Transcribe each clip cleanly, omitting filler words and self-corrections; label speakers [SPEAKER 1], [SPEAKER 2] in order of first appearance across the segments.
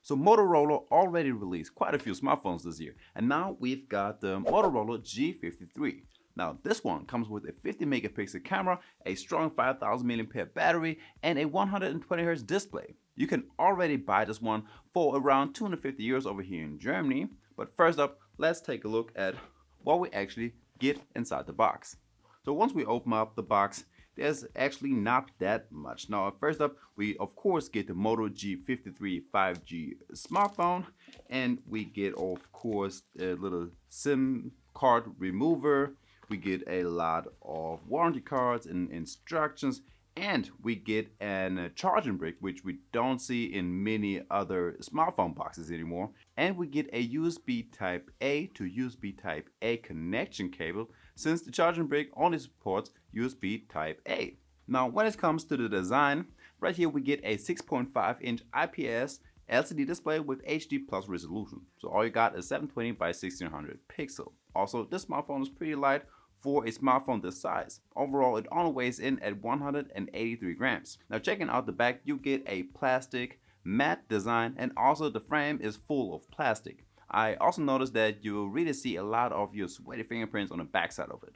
[SPEAKER 1] So Motorola already released quite a few smartphones this year, and now we've got the Motorola G53. Now this one comes with a 50 megapixel camera, a strong 5000 mAh battery, and a 120Hz display. You can already buy this one for around 250 euros over here in Germany. But first up, let's take a look at what we actually get inside the box. So once we open up the box, there's actually not that much. Now first up, we of course get the Moto G53 5G smartphone, and we get of course a little SIM card remover. We get a lot of warranty cards and instructions, and we get a charging brick, which we don't see in many other smartphone boxes anymore. And we get a USB Type A to USB Type A connection cable, since the charging brick only supports USB Type A. Now when it comes to the design, right here we get a 6.5-inch IPS LCD display with HD plus resolution. So all you got is 720 by 1600 pixel. Also, this smartphone is pretty light for a smartphone this size. Overall, it only weighs in at 183 grams. Now checking out the back, you get a plastic matte design, and also the frame is full of plastic. I also noticed that you'll really see a lot of your sweaty fingerprints on the backside of it.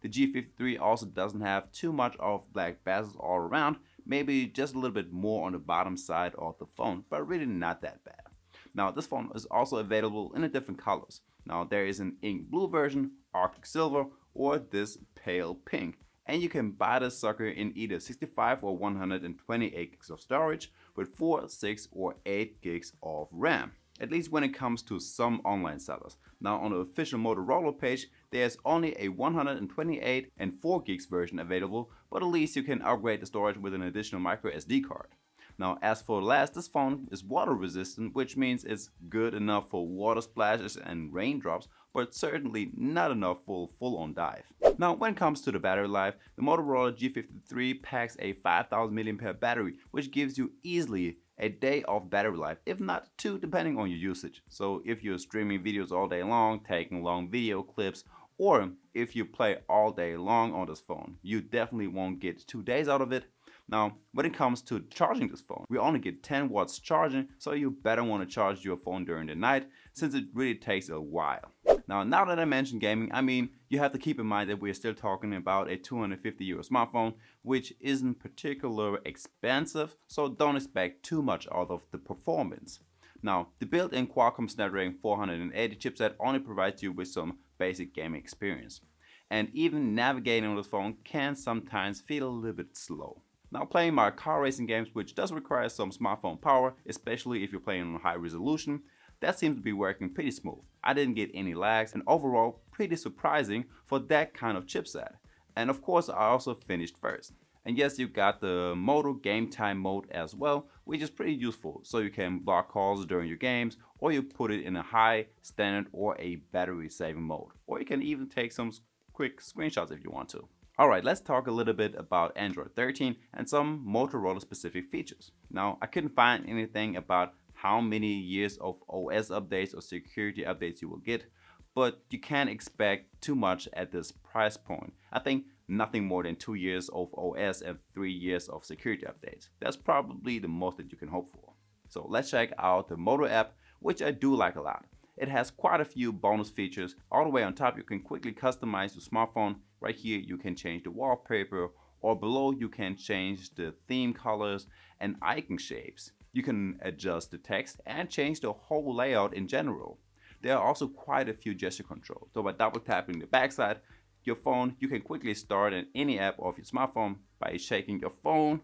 [SPEAKER 1] The G53 also doesn't have too much of black bezels all around, maybe just a little bit more on the bottom side of the phone, but really not that bad. Now this phone is also available in different colors. Now there is an ink blue version, Arctic silver, or this pale pink. And you can buy this sucker in either 65 or 128 gigs of storage with 4, 6 or 8 gigs of RAM. At least when it comes to some online sellers. Now on the official Motorola page, there's only a 128 and 4 gigs version available, but at least you can upgrade the storage with an additional micro SD card. Now as for last, this phone is water resistant, which means it's good enough for water splashes and raindrops, but certainly not enough for full-on dive. Now when it comes to the battery life, the Motorola G53 packs a 5000 mAh battery, which gives you easily a day of battery life, if not 2 depending on your usage. So if you're streaming videos all day long, taking long video clips, or if you play all day long on this phone, you definitely won't get 2 days out of it. Now, when it comes to charging this phone, we only get 10 watts charging, so you better want to charge your phone during the night, since it really takes a while. Now that I mentioned gaming, I mean, you have to keep in mind that we're still talking about a 250 euro smartphone, which isn't particularly expensive, so don't expect too much out of the performance. Now, the built-in Qualcomm Snapdragon 480 chipset only provides you with some basic gaming experience. And even navigating on the phone can sometimes feel a little bit slow. Now playing my car racing games, which does require some smartphone power, especially if you're playing on high resolution, that seems to be working pretty smooth. I didn't get any lags, and overall pretty surprising for that kind of chipset. And of course I also finished first. And yes, you got the Moto Game Time mode as well, which is pretty useful, so you can block calls during your games, or you put it in a high, standard, or a battery saving mode. Or you can even take some quick screenshots if you want to. Alright, let's talk a little bit about Android 13 and some Motorola specific features. Now, I couldn't find anything about how many years of OS updates or security updates you will get, but you can't expect too much at this price point. I think nothing more than 2 years of OS and 3 years of security updates. That's probably the most that you can hope for. So let's check out the Moto App, which I do like a lot. It has quite a few bonus features. All the way on top, you can quickly customize your smartphone. Right here, you can change the wallpaper, or below you can change the theme colors and icon shapes. You can adjust the text and change the whole layout in general. There are also quite a few gesture controls. So by double tapping the backside, your phone, you can quickly start in any app of your smartphone. By shaking your phone,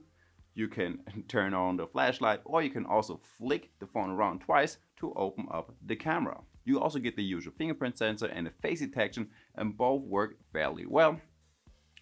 [SPEAKER 1] you can turn on the flashlight, or you can also flick the phone around twice to open up the camera. You also get the usual fingerprint sensor and the face detection, and both work fairly well.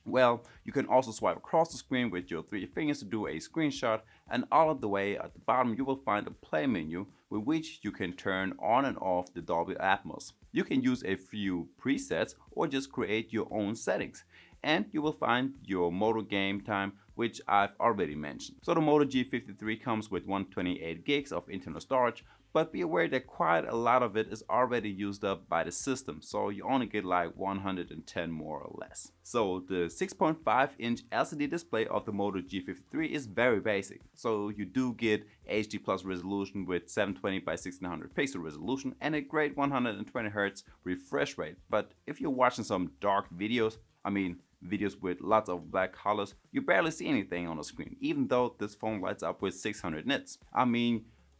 [SPEAKER 1] Well, you can also swipe across the screen with your 3 fingers to do a screenshot, and all of the way at the bottom you will find a play menu with which you can turn on and off the Dolby Atmos. You can use a few presets or just create your own settings, and you will find your Moto Game Time which I've already mentioned. So the Moto G53 comes with 128 gigs of internal storage, but be aware that quite a lot of it is already used up by the system, so you only get like 110 more or less. So the 6.5-inch LCD display of the Moto G53 is very basic. So you do get HD plus resolution with 720 by 1600 pixel resolution and a great 120 Hz refresh rate. But if you're watching some dark videos, videos with lots of black colors, you barely see anything on the screen, even though this phone lights up with 600 nits.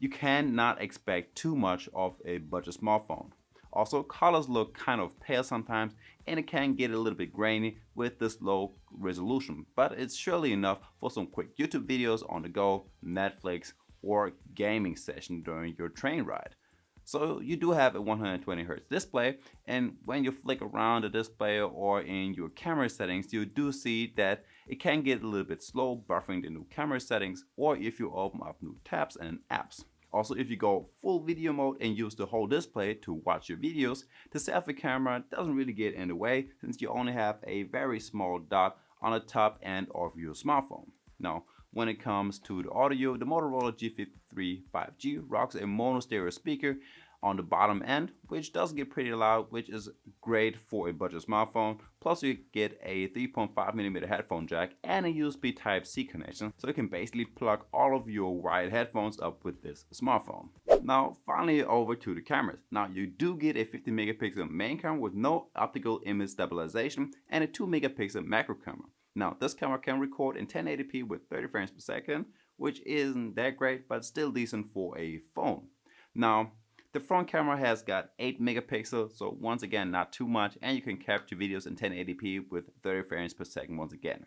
[SPEAKER 1] You cannot expect too much of a budget smartphone. Also, colors look kind of pale sometimes, and it can get a little bit grainy with this low resolution, but it's surely enough for some quick YouTube videos on the go, Netflix, or gaming session during your train ride. So you do have a 120 Hz display, and when you flick around the display or in your camera settings, you do see that it can get a little bit slow buffering the new camera settings, or if you open up new tabs and apps. Also, if you go full video mode and use the whole display to watch your videos, the selfie camera doesn't really get in the way since you only have a very small dot on the top end of your smartphone. Now, when it comes to the audio, the Motorola G53 5G rocks a mono stereo speaker on the bottom end, which does get pretty loud, which is great for a budget smartphone. Plus you get a 3.5mm headphone jack and a USB Type-C connection, so you can basically plug all of your wired headphones up with this smartphone. Now finally over to the cameras. Now you do get a 50 megapixel main camera with no optical image stabilization and a 2 megapixel macro camera. Now this camera can record in 1080p with 30 frames per second, which isn't that great, but still decent for a phone. Now the front camera has got 8 megapixels, so once again not too much, and you can capture videos in 1080p with 30 frames per second once again.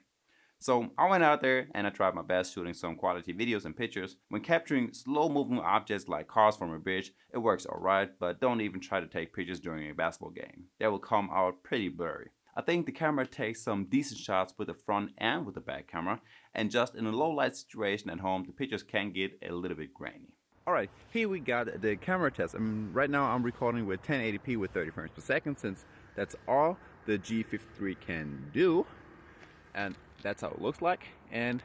[SPEAKER 1] So I went out there and I tried my best shooting some quality videos and pictures. When capturing slow moving objects like cars from a bridge, it works alright, but don't even try to take pictures during a basketball game. They will come out pretty blurry. I think the camera takes some decent shots with the front and with the back camera, and just in a low light situation at home, the pictures can get a little bit grainy. Alright, here we got the camera test. Right now I'm recording with 1080p with 30 frames per second, since that's all the G53 can do. And that's how it looks like. And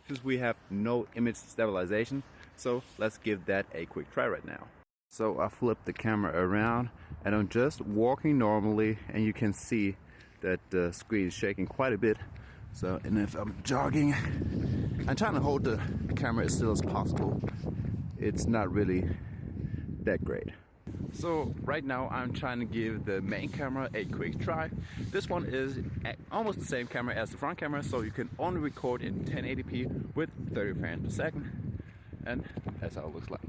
[SPEAKER 1] since we have no image stabilization, so let's give that a quick try right now. So I flipped the camera around and I'm just walking normally, and you can see that the screen is shaking quite a bit. So, and if I'm jogging, I'm trying to hold the camera as still as possible. It's not really that great. So right now I'm trying to give the main camera a quick try. This one is almost the same camera as the front camera, so you can only record in 1080p with 30 frames per second, and that's how it looks like.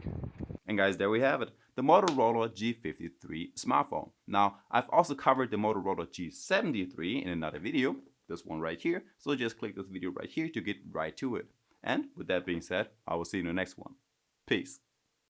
[SPEAKER 1] And guys, there we have it, the Motorola G53 smartphone. Now I've also covered the Motorola G73 in another video, this one right here, so just click this video right here to get right to it. And with that being said, I will see you in the next one. Peace.